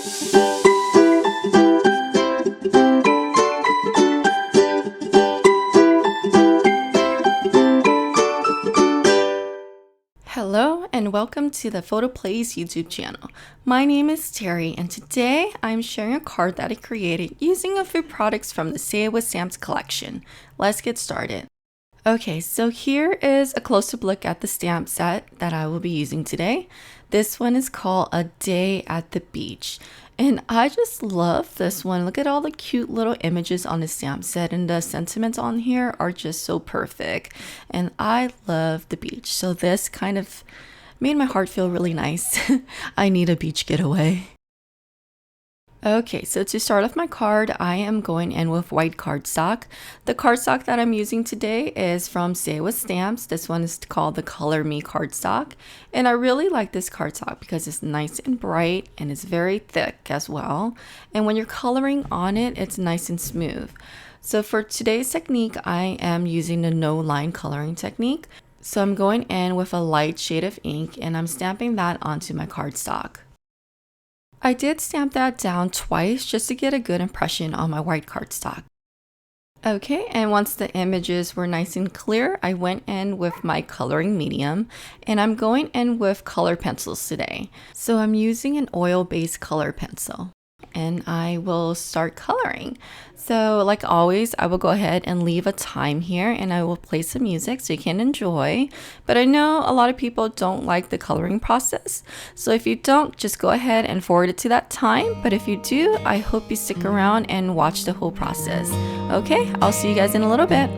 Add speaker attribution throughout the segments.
Speaker 1: Hello and welcome to the PHOTOPLAY's YouTube channel. My name is Terry and today I'm sharing a card that I created using a few products from the Say It With Stamps collection. Let's get started. Okay, so here is a close-up look at the stamp set that I will be using today. This one is called A Day at the Beach. And I just love this one. Look at all the cute little images on the stamp set, and the sentiments on here are just so perfect. And I love the beach. So this kind of made my heart feel really nice. I need a beach getaway. Okay, so to start off my card, I am going in with white cardstock. The cardstock that I'm using today is from Say It With Stamps. This one is called the Color Me cardstock. And I really like this cardstock because it's nice and bright and it's very thick as well. And when you're coloring on it, it's nice and smooth. So for today's technique, I am using the no line coloring technique. So I'm going in with a light shade of ink and I'm stamping that onto my cardstock. I did stamp that down twice just to get a good impression on my white cardstock. Okay, and once the images were nice and clear, I went in with my coloring medium and I'm going in with color pencils today. So I'm using an oil-based color pencil and I will start coloring. So like always, I will go ahead and leave a time here and I will play some music so you can enjoy. But I know a lot of people don't like the coloring process. So if you don't, just go ahead and forward it to that time. But if you do, I hope you stick around and watch the whole process. Okay, I'll see you guys in a little bit.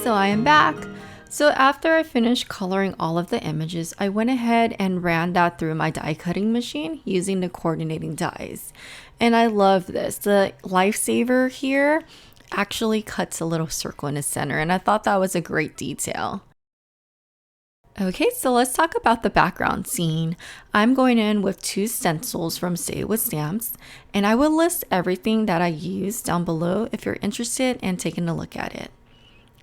Speaker 1: So I am back. So after I finished coloring all of the images, I went ahead and ran that through my die cutting machine using the coordinating dies. And I love this. The Lifesaver here actually cuts a little circle in the center, and I thought that was a great detail. Okay, so let's talk about the background scene. I'm going in with 2 stencils from Say It With Stamps, and I will list everything that I used down below if you're interested in taking a look at it.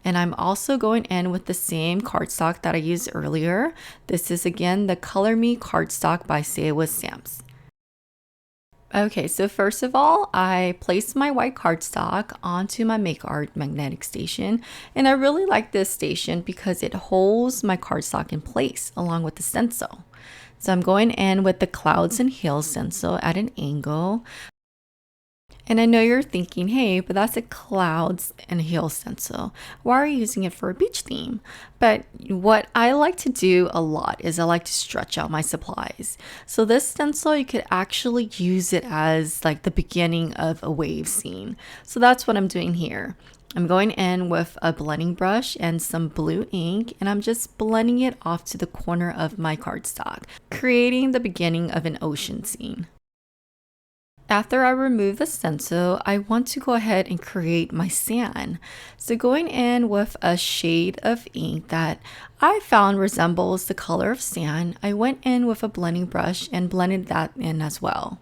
Speaker 1: And I'm also going in with the same cardstock that I used earlier. This is again the Color Me Cardstock by Say It With Stamps. Okay, so first of all, I placed my white cardstock onto my Make Art magnetic station, and I really like this station because it holds my cardstock in place along with the stencil. So I'm going in with the Clouds and Hills stencil at an angle. And I know you're thinking, hey, but that's a clouds and hill stencil. Why are you using it for a beach theme? But what I like to do a lot is I like to stretch out my supplies. So this stencil, you could actually use it as like the beginning of a wave scene. So that's what I'm doing here. I'm going in with a blending brush and some blue ink, and I'm just blending it off to the corner of my cardstock, creating the beginning of an ocean scene. After I remove the stencil, I want to go ahead and create my sand. So going in with a shade of ink that I found resembles the color of sand, I went in with a blending brush and blended that in as well.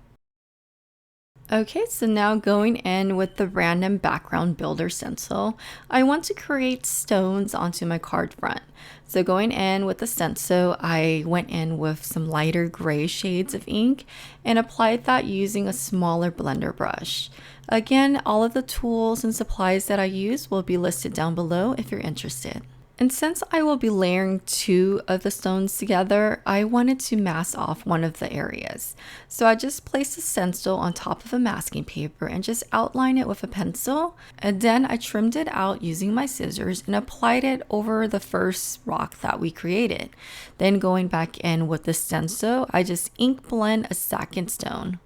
Speaker 1: Okay, so now going in with the random background builder stencil, I want to create stones onto my card front. So going in with the stencil, I went in with some lighter gray shades of ink and applied that using a smaller blender brush. Again, all of the tools and supplies that I use will be listed down below if you're interested. And since I will be layering 2 of the stones together, I wanted to mask off one of the areas. So I just placed a stencil on top of a masking paper and just outlined it with a pencil. And then I trimmed it out using my scissors and applied it over the first rock that we created. Then going back in with the stencil, I just ink blend a second stone.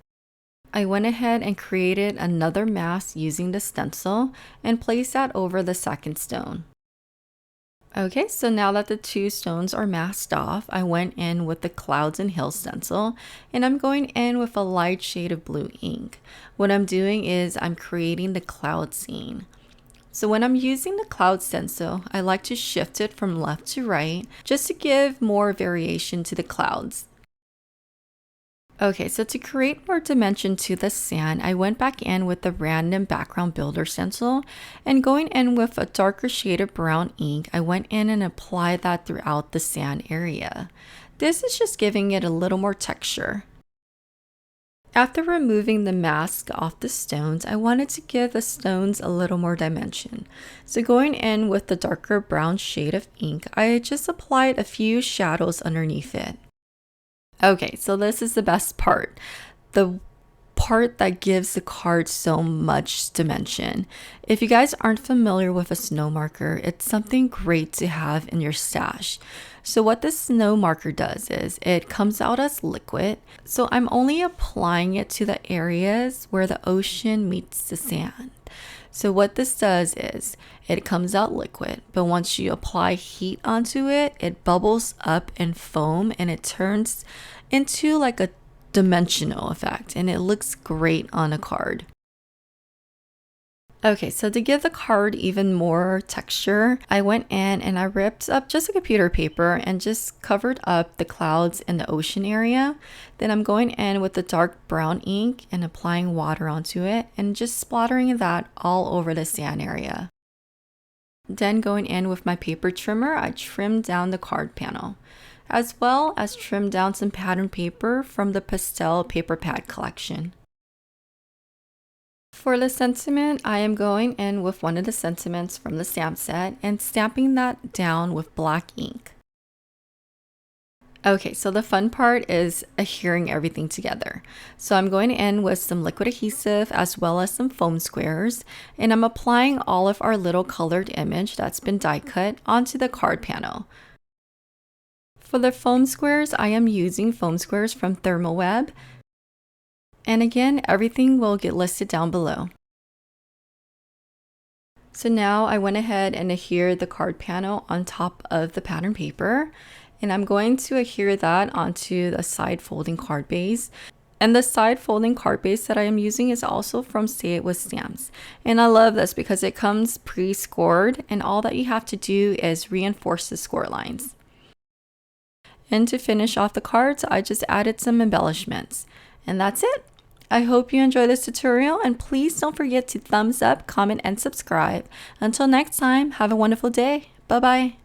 Speaker 1: I went ahead and created another mask using the stencil and placed that over the second stone. Okay, so now that the 2 stones are masked off, I went in with the Clouds and Hills stencil, and I'm going in with a light shade of blue ink. What I'm doing is I'm creating the cloud scene. So when I'm using the cloud stencil, I like to shift it from left to right just to give more variation to the clouds. Okay, so to create more dimension to the sand, I went back in with the random background builder stencil, and going in with a darker shade of brown ink, I went in and applied that throughout the sand area. This is just giving it a little more texture. After removing the mask off the stones, I wanted to give the stones a little more dimension. So going in with the darker brown shade of ink, I just applied a few shadows underneath it. Okay, so this is the best part. The part that gives the card so much dimension. If you guys aren't familiar with a snow marker, it's something great to have in your stash. So what this snow marker does is it comes out as liquid. So I'm only applying it to the areas where the ocean meets the sand. So what this does is it comes out liquid, but once you apply heat onto it, it bubbles up and foam, and it turns into like a dimensional effect, and it looks great on a card. Okay, so to give the card even more texture, I went in and I ripped up just a computer paper and just covered up the clouds in the ocean area. Then I'm going in with the dark brown ink and applying water onto it and just splattering that all over the sand area. Then going in with my paper trimmer, I trimmed down the card panel, as well as trimmed down some pattern paper from the Pastel Paper Pad collection. For the sentiment, I am going in with one of the sentiments from the stamp set and stamping that down with black ink. Okay, so the fun part is adhering everything together. So I'm going in with some liquid adhesive as well as some foam squares, and I'm applying all of our little colored image that's been die cut onto the card panel. For the foam squares, I am using foam squares from ThermoWeb. And again, everything will get listed down below. So now I went ahead and adhered the card panel on top of the pattern paper, and I'm going to adhere that onto the side folding card base. And the side folding card base that I am using is also from Say It With Stamps. And I love this because it comes pre-scored, and all that you have to do is reinforce the score lines. And to finish off the cards, I just added some embellishments. And that's it. I hope you enjoyed this tutorial, and please don't forget to thumbs up, comment, and subscribe. Until next time, have a wonderful day. Bye-bye.